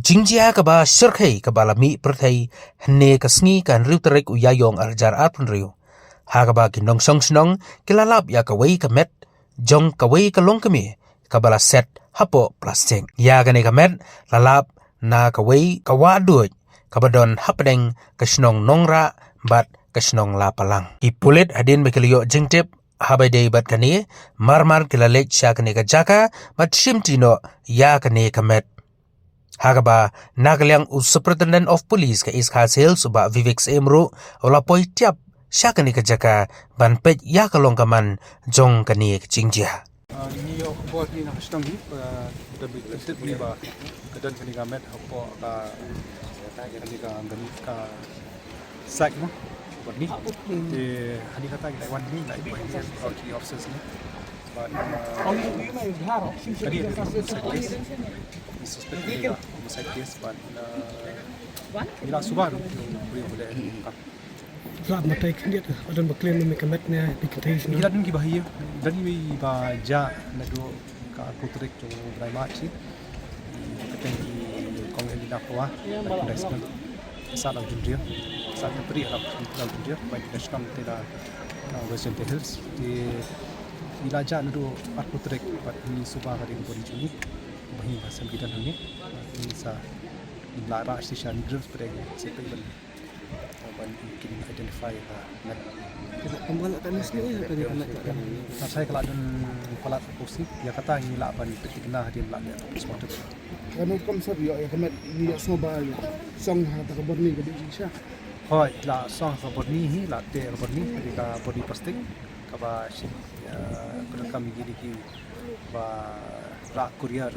Jingjia kaba sirkhei kaba lami perthei hne kasngi kan riuterek uyayong arjar atun riu. Hagaba kinong song snong kilalap ya kawai kamet jong kawai kalong kami kabala set hapo plastik. Ya gane kamet lalap na kawai kawaduj kabadon hapdeng kasnong nongra bat kasnong lapalang. Ipulit adin bekeliyo jingtip habai dei bat kani marmar kilalek sya kani kajaka mat shimtino ya kani kamet. Hagaba Nagalyang Superintendent of Police ka Iskhasil suba Vivek Emru olapoi tiap syakani kajaka ban pej ya kalongkaman jong kani kecingja. Ini yo buat ni nak sedang ni lebih tertib ni ba kedan kini gamet apa kani ka sak mo buat ni di hari kata kita wan ni nak buat ni authority officers ni but suspect ni homicide case but ila subar boleh Saat mata ikan dia tu, ada berklaim mereka metnya di ketais ni. Ila dun ki bahaya, dan ni ba ja na do ka kutrek tu brai machi. Keten ki kong ni na kwa, respon. Saat ang jundia, saat peri ang jundia, baik nasional tera Western Hills di ila ja na do at kutrek pat ni suba ka din bodi juni. Bahi basam kita ni. Ni sa lara station groups preg sepai mungkin identify nak Pembalak tenis ni apa dia nak cakap? saya kalau ada pelat kursi dia kata ini lah apa ni kena dia lah spotted Kalau konsep ya kemet ni soba ya song harta kabur ni gede sya. hoi lah song kabur ni hi lah te kabur ni ketika body plastik kaba kami gini ki ba rak kurier